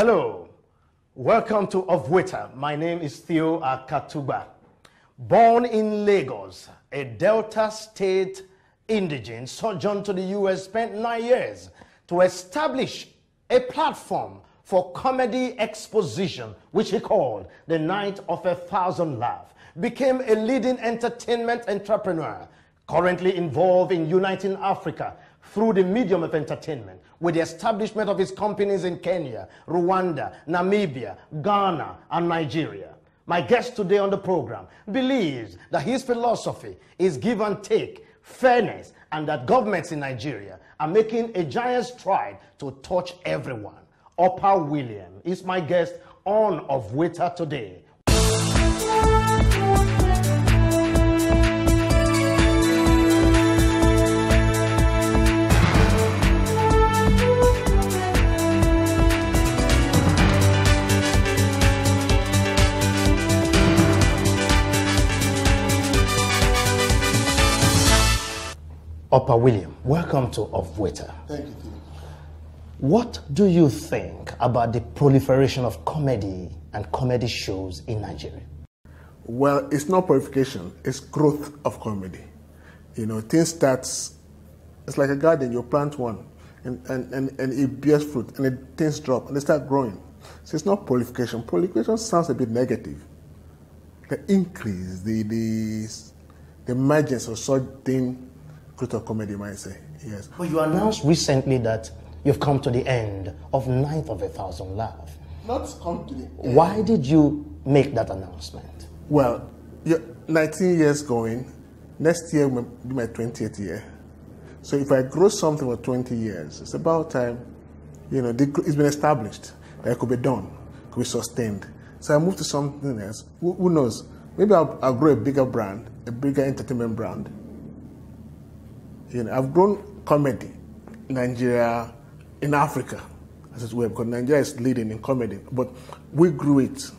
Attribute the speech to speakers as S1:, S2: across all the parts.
S1: Hello, welcome to OVUETA. My name is Theo Akatugba. Born in Lagos, a Delta State indigene, sojourned to the US, spent 9 years to establish a platform for comedy exposition, which he called the Night of 1,000 Laughs. Became a leading entertainment entrepreneur, currently involved in uniting Africa through the medium of entertainment, with the establishment of his companies in Kenya, Rwanda, Namibia, Ghana, and Nigeria. My guest today on the program believes that his philosophy is give and take, fairness, and that governments in Nigeria are making a giant stride to touch everyone. Upper William is my guest on OVUETA today. Upper William, welcome to OVUETA.
S2: Thank you, Theo.
S1: What do you think about the proliferation of comedy and comedy shows in Nigeria?
S2: Well, it's not purification, it's growth of comedy. You know, things starts, it's like a garden, you plant one and it bears fruit and things drop and they start growing. So it's not proliferation. Proliferation sounds a bit negative. The increase, the emergence of certain growth of comedy, you might say, yes.
S1: But you announced recently that you've come to the end of Night of 1,000 Laughs.
S2: Not come to the end.
S1: Why did you make that announcement?
S2: Well, you're 19 years going, next year will be my 20th year. So if I grow something for 20 years, it's about time, you know, it's been established that it could be done, could be sustained. So I moved to something else. Who knows? Maybe I'll grow a bigger brand, a bigger entertainment brand. You know, I've grown comedy in Nigeria, in Africa, as it were, because Nigeria is leading in comedy. But we grew it,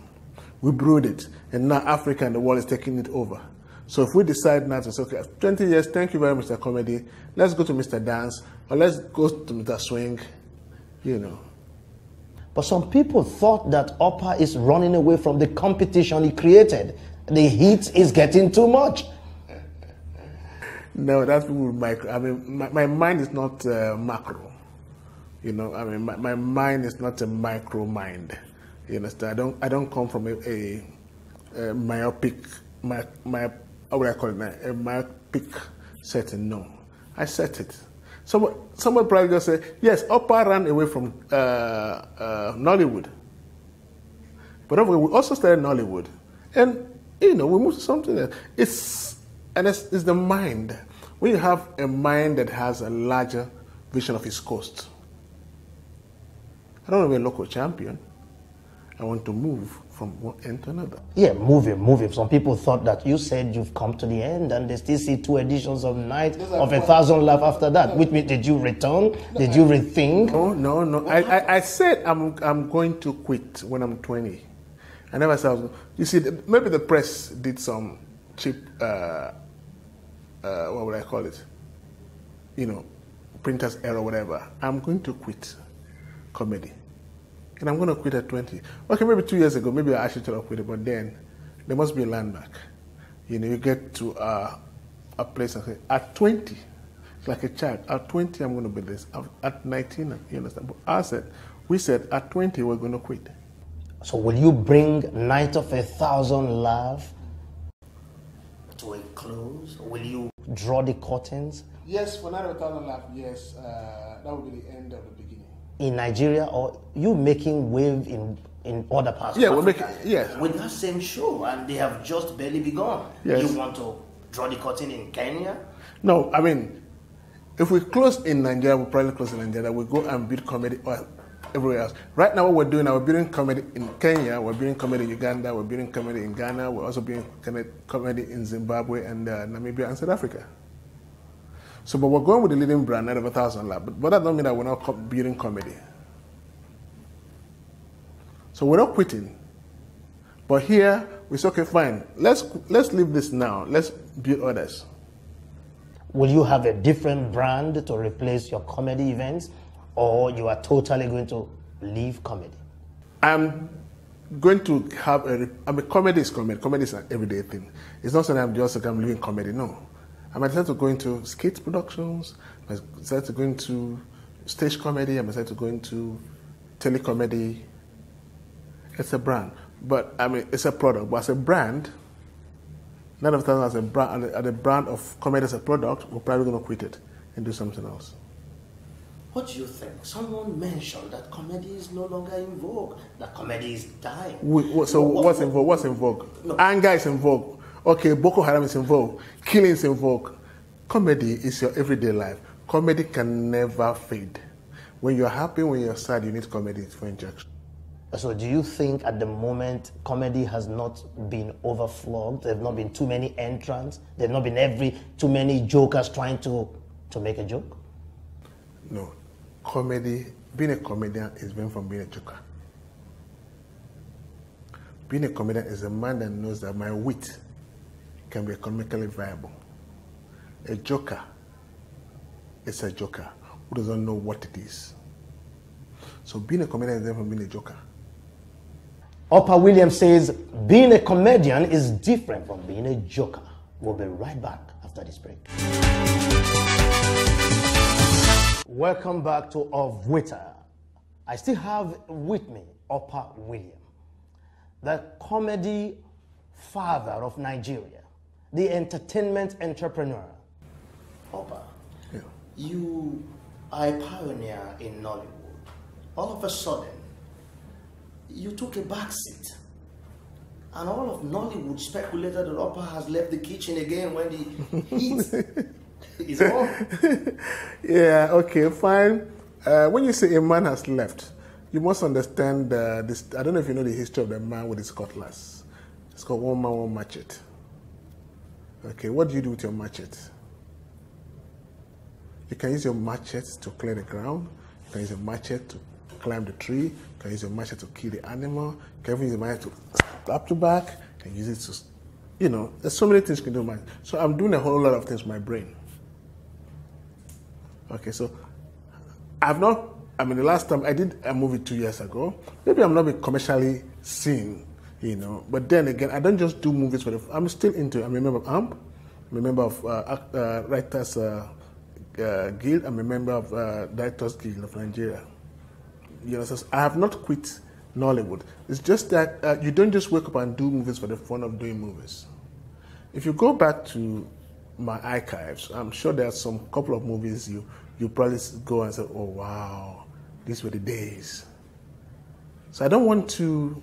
S2: we brewed it, and now Africa and the world is taking it over. So if we decide now to say, okay, 20 years, thank you very much, Mr. Comedy, let's go to Mr. Dance, or let's go to Mr. Swing, you know.
S1: But some people thought that Upper is running away from the competition he created. The heat is getting too much.
S2: No, that's micro. I mean, my mind is not macro. You know, I mean, my mind is not a micro mind. You understand? I don't come from a myopic, how would I call it? A myopic setting. No, I set it. Someone probably just say, yes, Upper ran away from Nollywood. But we also started Nollywood, and you know, we moved to something else. It's the mind. When you have a mind that has a larger vision of its coast. I don't want to be a local champion. I want to move from one end to another.
S1: Yeah, moving. Some people thought that you said you've come to the end and they still see 2 editions of Night of 1,000 Laughs after that. Which means, did you return? Did you rethink?
S2: No. I said I'm going to quit when I'm 20. I never said, you see, maybe the press did some cheap, what would I call it? You know, printer's error, whatever. I'm going to quit comedy. And I'm going to quit at 20. Okay, maybe 2 years ago, maybe I actually should have quit it, but then there must be a landmark. You know, you get to a place and say, at 20, like a child, at 20, I'm going to be this. At 19, you understand? But we said, at 20, we're going to quit.
S1: So will you bring Night of 1,000 Laughs to a close? Will you draw the curtains?
S2: Yes, for Night of 1,000 Laughs, yes. That will be the end of the beginning.
S1: In Nigeria, or you making wave in other parts of Africa?
S2: We're making, yes.
S1: With that same show, and they have just barely begun.
S2: Yes.
S1: You want to draw the curtain in Kenya?
S2: No, I mean, if we close in Nigeria, we'll probably close in Nigeria. We'll go and build comedy everywhere else. Right now, what we're doing, we're building comedy in Kenya, we're building comedy in Uganda, we're building comedy in Ghana, we're also building comedy in Zimbabwe and Namibia and South Africa. So, but we're going with the leading brand, Night of 1,000 Laughs. But that doesn't mean that we're not building comedy. So we're not quitting. But here, we say, okay, fine. Let's leave this now. Let's build others.
S1: Will you have a different brand to replace your comedy events, or you are totally going to leave comedy?
S2: I'm going to have comedy is comedy. Comedy is an everyday thing. It's not something I'm just like I'm living comedy. No, I might decide to go into skit productions. I might decide to go into stage comedy. I might decide to go into telecomedy. It's a brand, but I mean it's a product. But as a brand, none of us as a brand, as a brand of comedy as a product, we're probably going to quit it and do something else.
S1: What do you think? Someone mentioned that comedy is no longer in vogue, that comedy is dying.
S2: What's in vogue? What's in vogue? No. Anger is in vogue. Okay, Boko Haram is in vogue. Killing is in vogue. Comedy is your everyday life. Comedy can never fade. When you're happy, when you're sad, you need comedy for injection.
S1: So do you think at the moment comedy has not been overflowed? There have not been too many entrants? There have not been too many jokers trying to make a joke?
S2: No. Comedy, being a comedian is different from being a joker. Being a comedian is a man that knows that my wit can be economically viable. A joker is a joker who doesn't know what it is. So being a comedian is different from being a joker.
S1: Opa Williams says being a comedian is different from being a joker. We'll be right back after this break. Welcome back to OVUETA. I still have with me Opa Williams, the comedy father of Nigeria, the entertainment entrepreneur. Opa,
S2: yeah.
S1: You are a pioneer in Nollywood. All of a sudden, you took a back seat. And all of Nollywood speculated that Opa has left the kitchen again when the heat is on.
S2: Yeah, okay, fine. When you say a man has left, you must understand this. I don't know if you know the history of the man with his cutlass. It's called one man, one machete. Okay, what do you do with your machete? You can use your machete to clear the ground. You can use your machete to climb the tree. You can use your machete to kill the animal. You can even use your machete to stab your back. You can use it to, you know, there's so many things you can do with machete. So I'm doing a whole lot of things with my brain. Okay, so the last time I did a movie 2 years ago, maybe I'm not commercially seen, you know, but then again, I don't just do movies for I'm still into it. I'm a member of AMP, I'm a member of Writers Guild, I'm a member of Directors Guild of Nigeria. You know, so I have not quit Nollywood. It's just that you don't just wake up and do movies for the fun of doing movies. If you go back to my archives, I'm sure there are some couple of movies you probably go and say, oh wow, these were the days. So I don't want to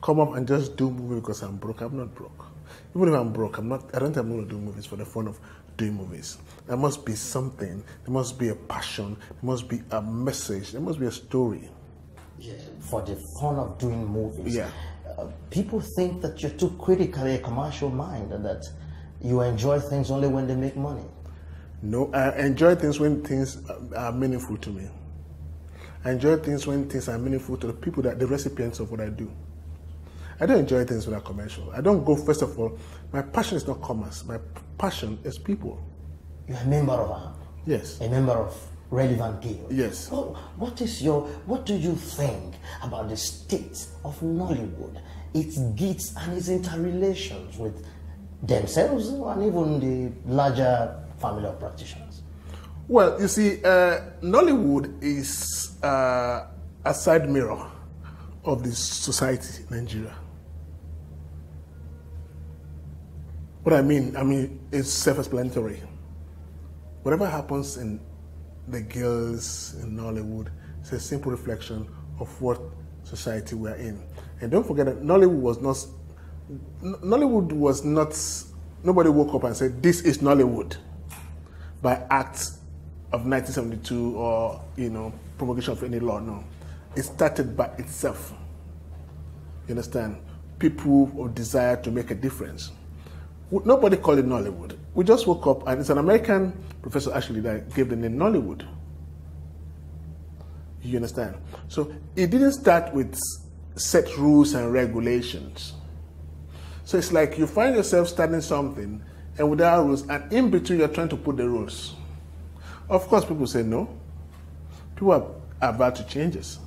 S2: come up and just do movies because I'm broke. I'm not broke. Even if I'm broke, I don't think I'm going to do movies for the fun of doing movies. There must be something. There must be a passion. There must be a message. There must be a story.
S1: Yeah, for the fun of doing movies.
S2: Yeah.
S1: People think that you're too critically a commercial mind and that you enjoy things only when they make money.
S2: No, I enjoy things when things are meaningful to me. I enjoy things when things are meaningful to the people, the recipients of what I do. I don't enjoy things when they're commercial. I don't go, first of all, my passion is not commerce. My passion is people.
S1: You're a member of AMP?
S2: Yes.
S1: A member of Relevant Guild?
S2: Yes.
S1: Oh, what do you think about the state of Nollywood, its gifts and its interrelations with themselves and even the larger family of practitioners?
S2: Well, you see, Nollywood is a side mirror of the society in Nigeria. What I mean, it's self-explanatory. Whatever happens in the guilds in Nollywood is a simple reflection of what society we're in. And don't forget that Nollywood was not, nobody woke up and said, this is Nollywood by act of 1972 or, you know, promulgation of any law. No. It started by itself. You understand? People with desire to make a difference. Nobody called it Nollywood. We just woke up, and it's an American professor actually that gave the name Nollywood. You understand? So it didn't start with set rules and regulations. So it's like you find yourself starting something, and without rules, and in between you're trying to put the rules. Of course, people say no. People are about to changes.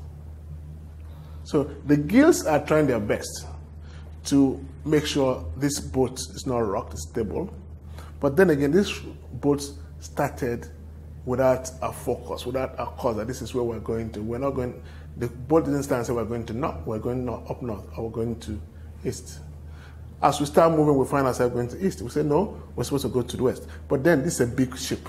S2: So the guilds are trying their best to make sure this boat is not rocked, it's stable. But then again, this boat started without a focus, without a cause that this is where we're going to. We're not going, the boat didn't stand and say we're going to north, we're going up north, or we're going to east. As we start moving, we find ourselves going to east. We say, no, we're supposed to go to the west. But then this is a big ship.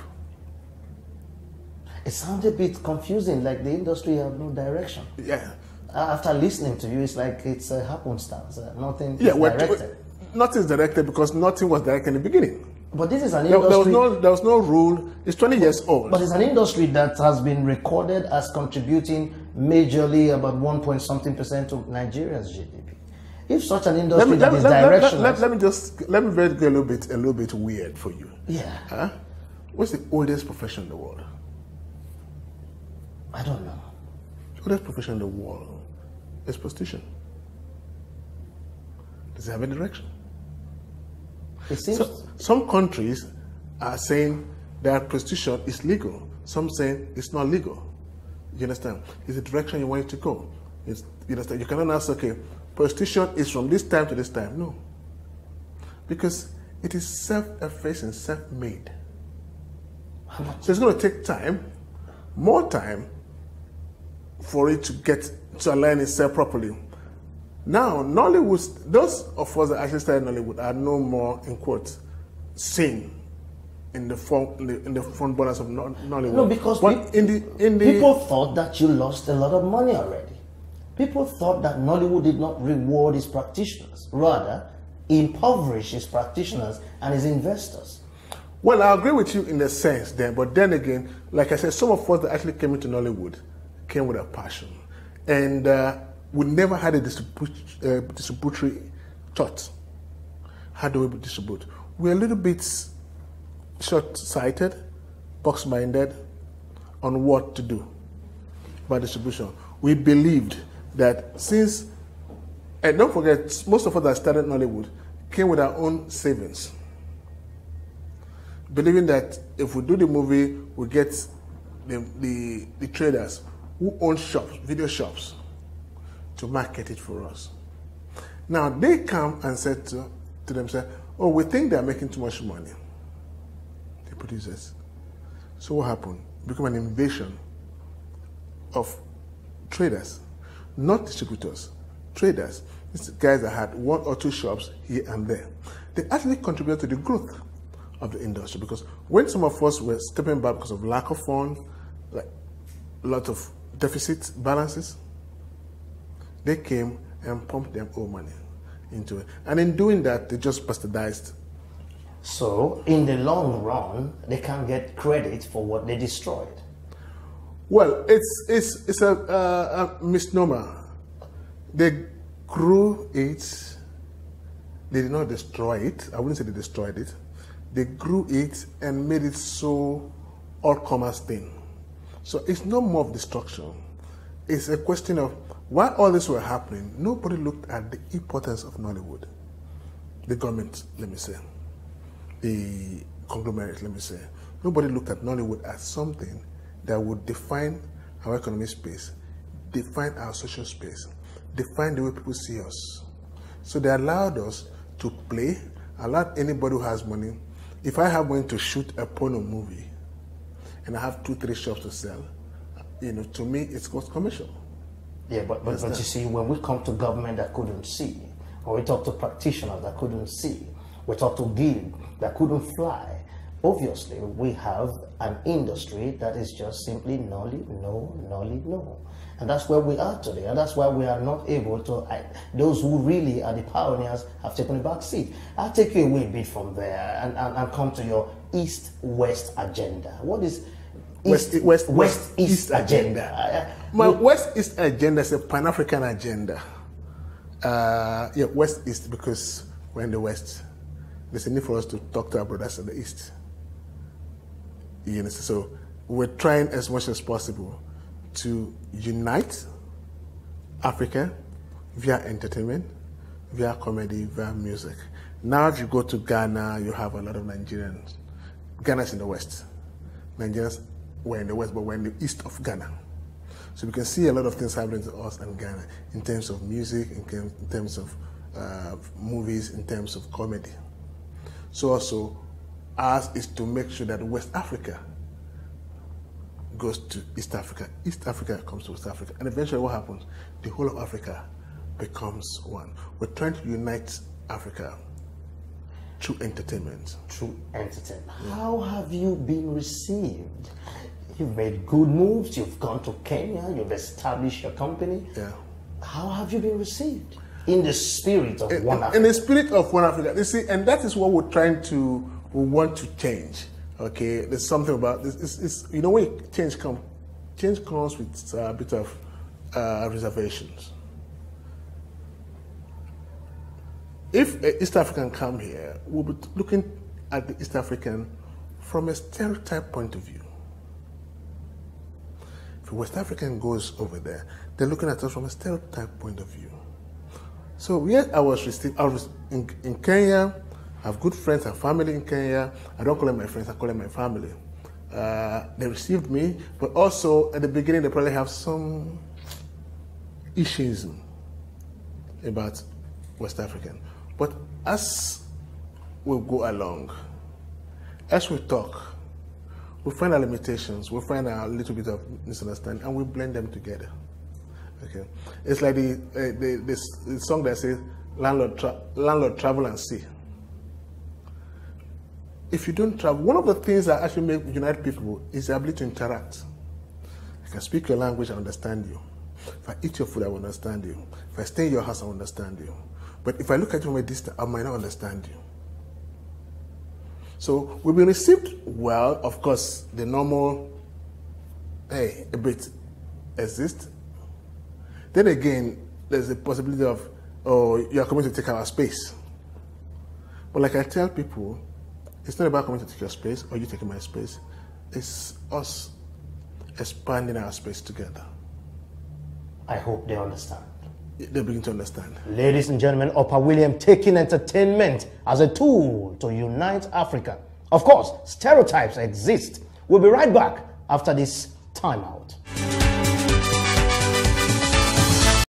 S1: It sounds a bit confusing, like the industry have no direction.
S2: Yeah.
S1: After listening to you, it's like it's a happenstance. Nothing is directed.
S2: Nothing is directed because nothing was directed in the beginning.
S1: But this is an industry.
S2: There was no rule. It's 20 years old.
S1: But it's an industry that has been recorded as contributing majorly about 1.something% to Nigeria's GDP. If such an industry that is directional.
S2: Let me go a little bit weird for you.
S1: Yeah.
S2: Huh? What's the oldest profession in the world?
S1: I don't know.
S2: The oldest profession in the world is prostitution. Does it have a direction?
S1: It seems
S2: some countries are saying that prostitution is legal. Some saying it's not legal. You understand? It's the direction you want it to go. You understand? You cannot ask, okay, prostitution is from this time to this time. No. Because it is self-effacing, self-made. So it's going to take time, more time, for it to get to align itself properly. Now, Nollywood, those of us that actually started Nollywood are no more, in quotes, seen in the front borders of Nollywood.
S1: No, because people thought that you lost a lot of money already. People thought that Nollywood did not reward its practitioners, rather impoverish its practitioners and its investors.
S2: Well, I agree with you in a sense there, but then again, like I said, some of us that actually came into Nollywood came with a passion. And we never had a distributory thought. How do we distribute? We're a little bit short-sighted, box-minded on what to do by distribution. We believed that since, and don't forget, most of us that started Nollywood came with our own savings, believing that if we do the movie, we get the traders who own shops, video shops, to market it for us. Now they come and said to themselves, oh, we think they're making too much money, the producers. So what happened? It became an invasion of traders, not distributors, traders. These guys that had one or two shops here and there. They actually contributed to the growth of the industry, because when some of us were stepping back because of lack of funds, like a lot of deficit balances, they came and pumped their own money into it. And in doing that, they just bastardized.
S1: So, in the long run, they can't get credit for what they destroyed.
S2: Well, it's a misnomer. They grew it. They did not destroy it. I wouldn't say they destroyed it. They grew it and made it so all-commerce thing. So it's no more of destruction. It's a question of, while all this were happening, nobody looked at the importance of Nollywood. The government, let me say. The conglomerate, let me say. Nobody looked at Nollywood as something that would define our economic space, define our social space, define the way people see us. So they allowed us to play, allowed anybody who has money. If I have money to shoot a porno movie, and I have 2-3 shops to sell, to me, it's commercial.
S1: Yeah, but you see, when we come to government that couldn't see, or we talk to practitioners that couldn't see, we talk to guild that couldn't fly, obviously we have an industry that is just simply nolly, no. And that's where we are today, and that's why we are not able to, those who really are the pioneers have taken a back seat. I'll take you away a bit from there and come to your East-West agenda. What is West-East agenda?
S2: My West-East agenda is a Pan-African agenda. West-East, because we're in the West. There's a need for us to talk to our brothers in the East. So we're trying as much as possible to unite Africa via entertainment, via comedy, via music. Now if you go to Ghana, you have a lot of Nigerians. Ghana's in the West. Nigerians were in the West, but we're in the east of Ghana. So we can see a lot of things happening to us and Ghana in terms of music, in terms of movies, in terms of comedy. So also, ours is to make sure that West Africa goes to East Africa. East Africa comes to West Africa. And eventually what happens? The whole of Africa becomes one. We're trying to unite Africa through entertainment.
S1: Through entertainment. Yeah. How have you been received? You've made good moves. You've gone to Kenya. You've established your company.
S2: Yeah.
S1: How have you been received? In the spirit of one Africa.
S2: In the spirit of one Africa. You see, and that is what we want to change. Okay, there's something about this. You know, when change comes with a bit of reservations. If an East African come here, we'll be looking at the East African from a stereotype point of view. If a West African goes over there, they're looking at us from a stereotype point of view. So yes, I was in Kenya. I have good friends, I have family in Kenya. I don't call them my friends, I call them my family. They received me, but also at the beginning they probably have some issues about West African. But as we go along, as we talk, we find our limitations, we find a little bit of misunderstanding, and we blend them together. Okay, it's like the song that says, "Landlord, travel and see." If you don't travel, one of the things that actually unite people is the ability to interact. I can speak your language, I understand you. If I eat your food, I will understand you. If I stay in your house, I will understand you. But if I look at you from a distance, I might not understand you. So we've been received well. Of course, the normal, a bit exists. Then again, there's the possibility of, oh, you are coming to take our space. But like I tell people, it's not about coming to take your space or you taking my space. It's us expanding our space together.
S1: I hope they understand.
S2: They begin to understand.
S1: Ladies and gentlemen, Upper William taking entertainment as a tool to unite Africa. Of course, stereotypes exist. We'll be right back after this timeout.